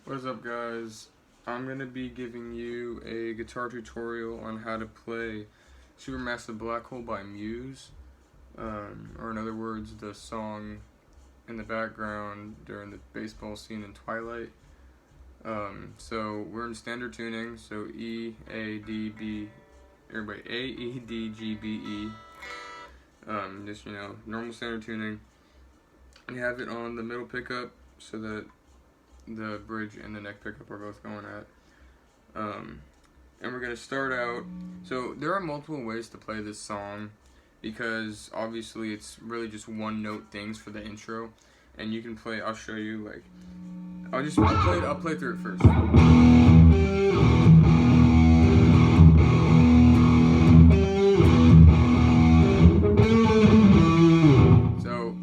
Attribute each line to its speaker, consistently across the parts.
Speaker 1: What is up, guys? I'm going to be giving you a guitar tutorial on how to play Supermassive Black Hole by Muse, or in other words, the song in the background during the baseball scene in Twilight. So we're in standard tuning, so E, A, D, B, everybody, A, E, D, G, B, E, just, normal standard tuning. You have it on the middle pickup so that the bridge and the neck pickup are both going at. And we're going to start out, so there are multiple ways to play this song because obviously it's really just one note things for the intro, and you can play, I'll show you, like, I'll play through it first. So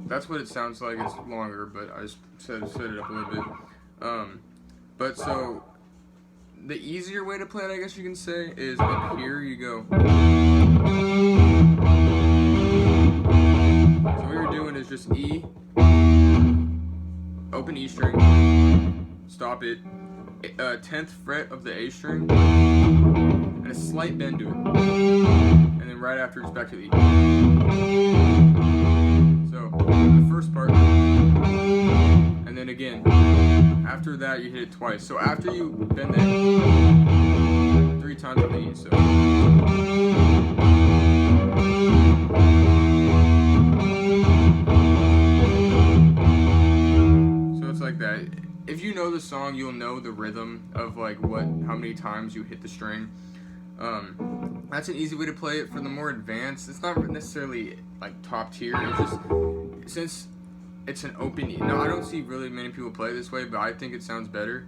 Speaker 1: that's what it sounds like. It's longer, but I just set it up a little bit. But so the easier way to play it, I guess you can say, is up here you go. So what you're doing is just E, open E string, stop it, 10th fret of the A string, and a slight bend to it, and then right after it's back to E. So the first part, and then again. After that, you hit it twice. So after you bend that 3 times on the E. So it's like that. If you know the song, you'll know the rhythm of like how many times you hit the string. That's an easy way to play it. For the more advanced, it's not necessarily like top tier. It's just since it's an open E. Now, I don't see really many people play this way, but I think it sounds better.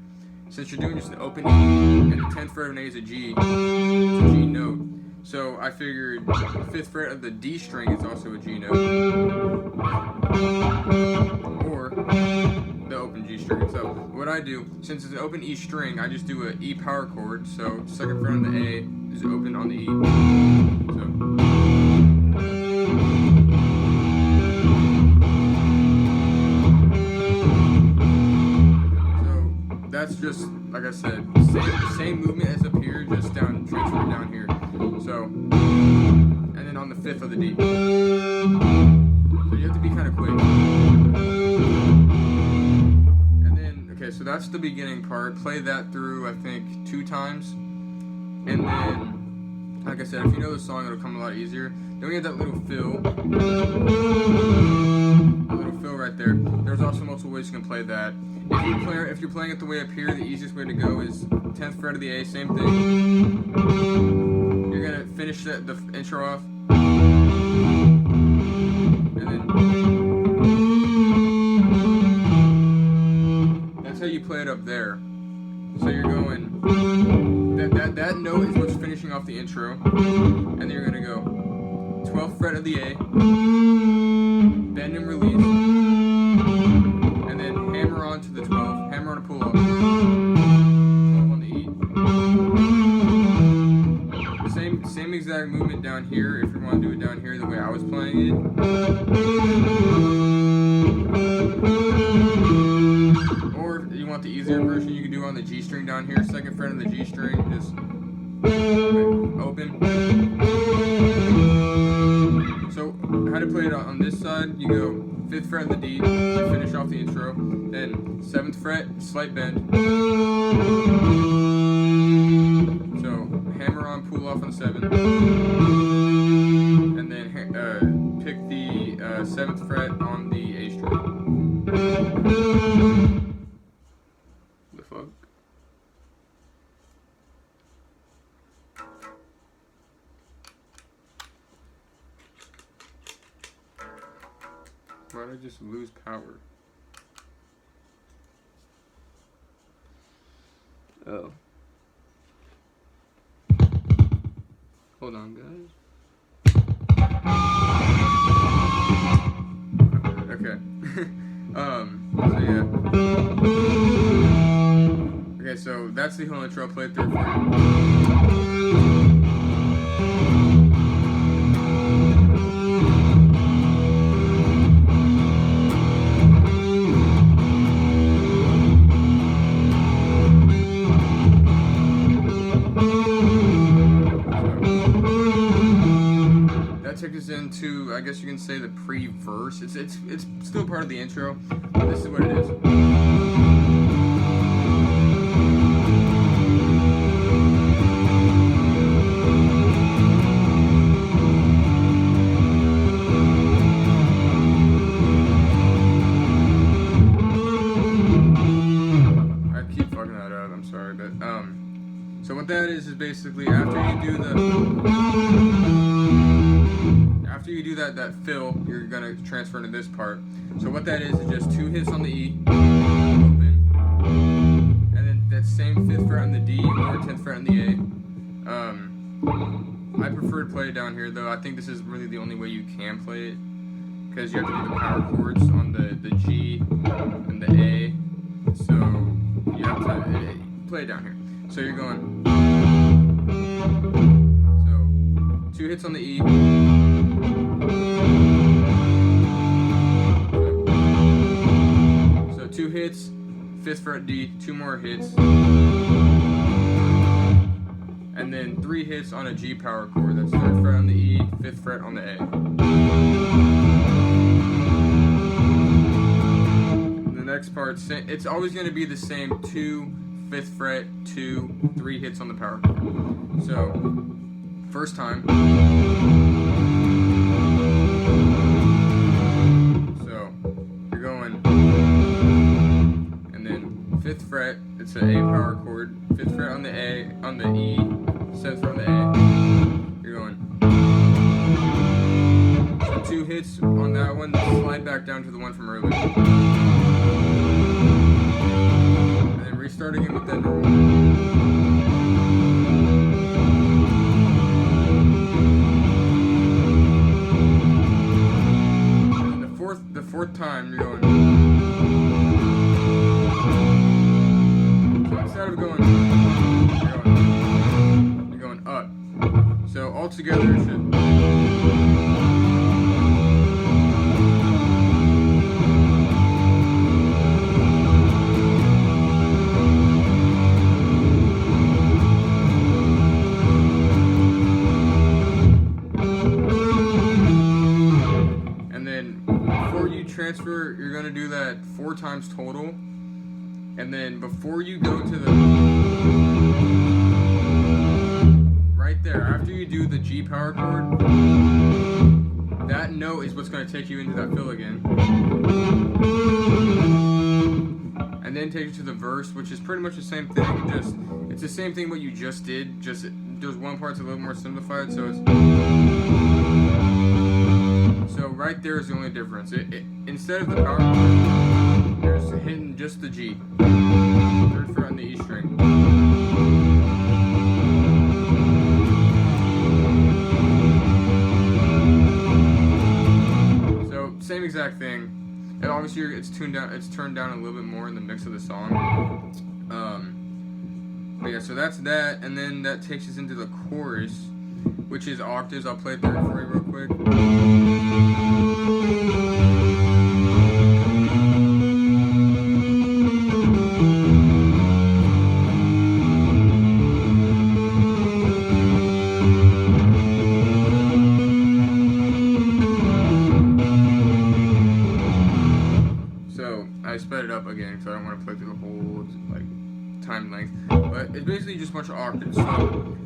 Speaker 1: Since you're doing just an open E, and the 10th fret of an A is a G, it's a G note. So I figured the 5th fret of the D string is also a G note. Or the open G string itself. What I do, since it's an open E string, I just do an E power chord. So 2nd fret on the A is open on the E. That's just, like I said, same movement as up here, just transfer down here. So, and then on the 5th of the D. So you have to be kind of quick. And then, okay, so that's the beginning part. Play that through, I think, 2 times. And then, like I said, if you know the song, it'll come a lot easier. Then we have that little fill. A little fill right there. There's also multiple ways you can play that. If you're playing it the way up here, the easiest way to go is 10th fret of the A, same thing. You're gonna finish the intro off, and then that's how you play it up there. So you're going that note is what's finishing off the intro, and then you're gonna go 12th fret of the A, bend and release. Hammer on to the 12, hammer on a pull off, 12 on the E. Same exact movement down here, if you want to do it down here the way I was playing it. Or if you want the easier version, you can do it on the G string down here, 2nd fret of the G string, just open. So how to play it on this side, you go 5th fret of the D to finish off the intro, then 7th fret, slight bend. So hammer on, pull off on 7, and then pick the 7th fret on the A string. The fuck? Why did I just lose power? Oh. Hold on, guys. Okay. So yeah. Okay, so that's the whole intro. I'll play it through for you. into, I guess you can say, the pre-verse. It's still part of the intro, but this is what it is. So what that is basically after you do that fill, you're gonna transfer into this part. So what that is just 2 hits on the E, open, and then that same 5th fret on the D or 10th fret on the A. I prefer to play it down here though. I think this is really the only way you can play it, because you have to do the power chords on the G and the A. So you have to play it down here. So you're going, so 2 hits on the E, so 2 hits, 5th fret D, 2 more hits, and then 3 hits on a G power chord. That's 3rd fret on the E, 5th fret on the A. And the next part, it's always going to be the same 2, 5th fret, 2, 3 hits on the power chord. So, first time. So, you're going, and then 5th fret, it's an A power chord. 5th fret on the A, on the E, 7th fret on the A. You're going. So 2 hits on that one, slide back down to the one from earlier. Starting it with that normal. And the fourth time you're going. So instead of going, you're going up. So altogether it should. Transfer, you're going to do that 4 times total, and then before you go to the right there, after you do the G power chord, that note is what's going to take you into that fill again, and then take you to the verse, which is pretty much the same thing. It's the same thing what you just did, just there's one part's a little more simplified. So right there is the only difference. Instead of the power chord, you're just hitting just the G, 3rd fret on the E string. So same exact thing. And obviously it's turned down a little bit more in the mix of the song. But yeah, so that's that, and then that takes us into the chorus, which is octaves. I'll play it through for you real quick. So I sped it up again because I don't want to play through the whole time length, but it's basically just a bunch of octaves. So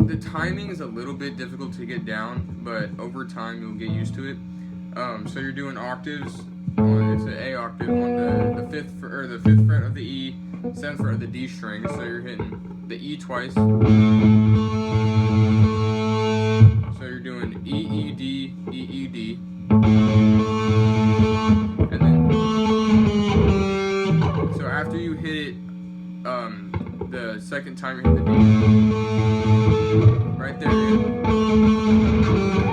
Speaker 1: the timing is a little bit difficult to get down, but over time you'll get used to it. So you're doing octaves. It's an A octave on the 5th fret of the E, 7th fret of the D string. So you're hitting the E twice. So you're doing E E D E E D, and then so after you hit it, the second time you hit the D, right there, you're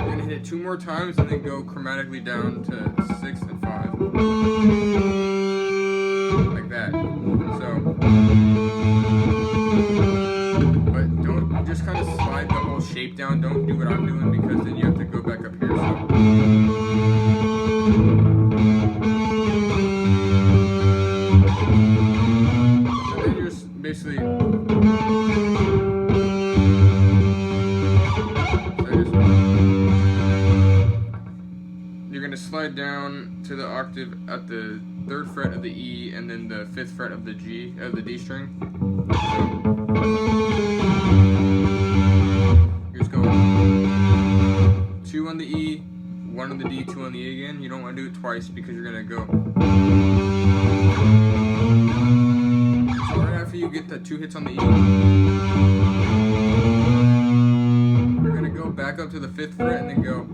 Speaker 1: gonna hit it 2 more times and then go chromatically down to 6 and 5, like that. So, but don't just kind of slide the whole shape down. Don't do what I'm doing, because then you have to go back up here. So then you're just basically. down to the octave at the 3rd fret of the E and then the 5th fret of the G, of the D string. So, you're just going 2 on the E, 1 on the D, 2 on the E again. You don't want to do it twice because you're going to go. So right after you get the 2 hits on the E, you're going to go back up to the 5th fret and then go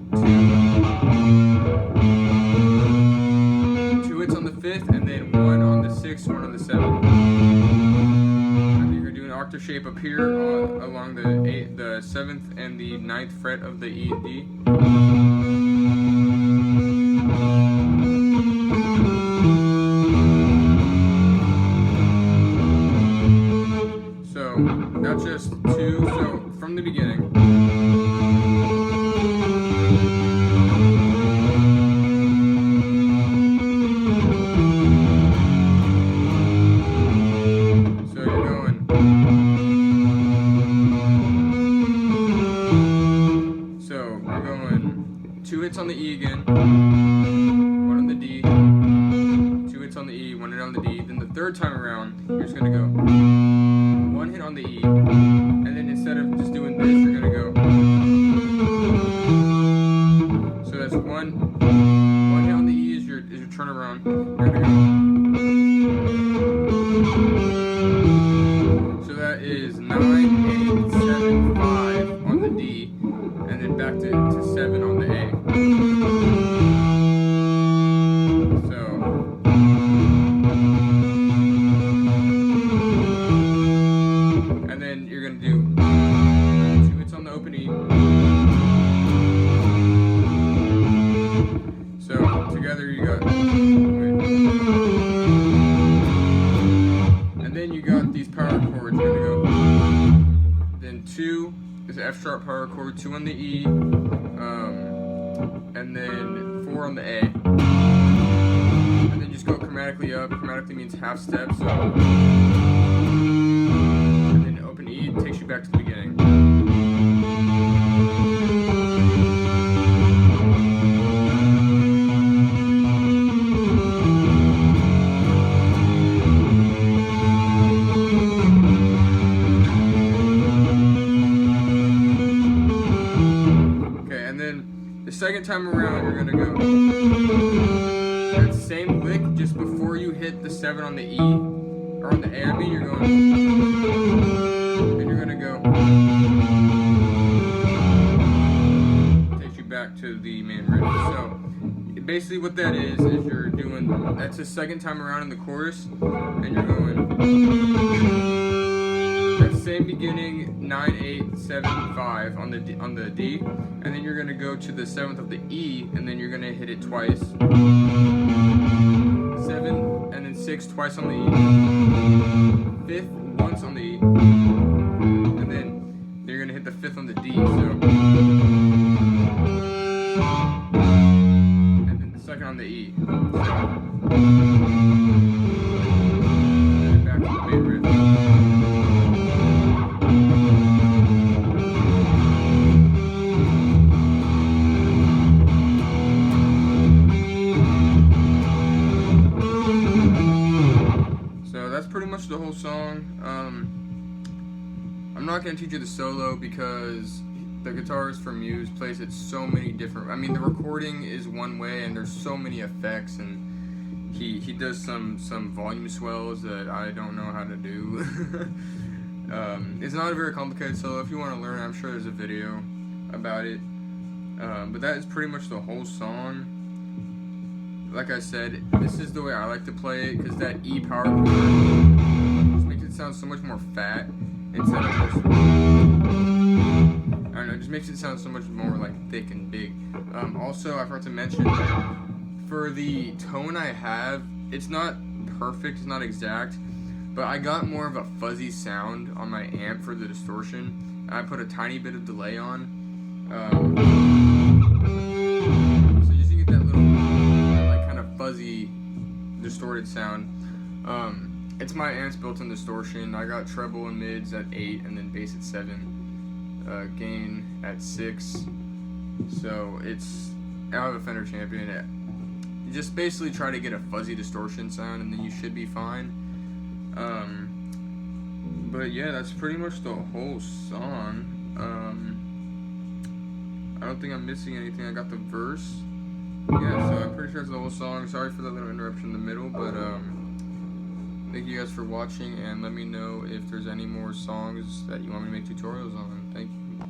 Speaker 1: 2 hits on the 5th and then 1 on the 6th, 1 on the 7th. And then you're going to do an octave shape up here along the 7th and the 9th fret of the E and D. So that's just 2. So from the beginning. So you're going. So you're going 2 hits on the E again, 1 on the D, 2 hits on the E, 1 hit on the D. Then the 3rd time around, you're just gonna go 1 hit on the E, and then instead of just doing this, you're gonna go. So that's 1 hit on the E is your turnaround. You're gonna go. So that is 9, 8, 7, 5 on the D, and then back to 7 on the A. So and then you're gonna do 2 hits on the open E. So together you got, and then you got these power chords. You're gonna go. Then 2 is an F sharp power chord, 2 on the E, and then 4 on the A. And then just go chromatically up. Chromatically means half step. So, and then open E takes you back to the beginning. The second time around, you're gonna go that same lick just before you hit the 7 on the E, or on the A, I mean, you're going, and you're gonna go, takes you back to the main riff. So, basically what that is you're doing, that's the second time around in the chorus, and you're going, that same beginning, 9, 8, 7, 5 on the D, and then you're gonna go to the 7th of the E, and then you're gonna hit it twice. 7 and then 6 twice on the E. 5th once on the E, and then you're gonna hit the 5th on the D. So, and then the 2nd on the E. So, and then back to the main riff. Pretty much the whole song. I'm not going to teach you the solo because the guitarist from Muse plays it so many different, I mean the recording is one way and there's so many effects, and he does some volume swells that I don't know how to do. It's not a very complicated solo. If you want to learn, I'm sure there's a video about it, but that is pretty much the whole song. Like I said, this is the way I like to play it, because that E power chord just makes it sound so much more fat instead of just, I don't know, it just makes it sound so much more like thick and big. Also, I forgot to mention, for the tone I have, it's not perfect, it's not exact, but I got more of a fuzzy sound on my amp for the distortion. I put a tiny bit of delay on. So you get that little fuzzy, distorted sound. It's my amp's built-in distortion. I got treble and mids at 8 and then bass at 7, gain at 6. So I have a Fender Champion You just basically try to get a fuzzy distortion sound, and then you should be fine. But yeah, that's pretty much the whole song. I don't think I'm missing anything. I got the verse. Yeah, so I'm pretty sure it's the whole song. Sorry for the little interruption in the middle, but thank you guys for watching, and let me know if there's any more songs that you want me to make tutorials on. Thank you.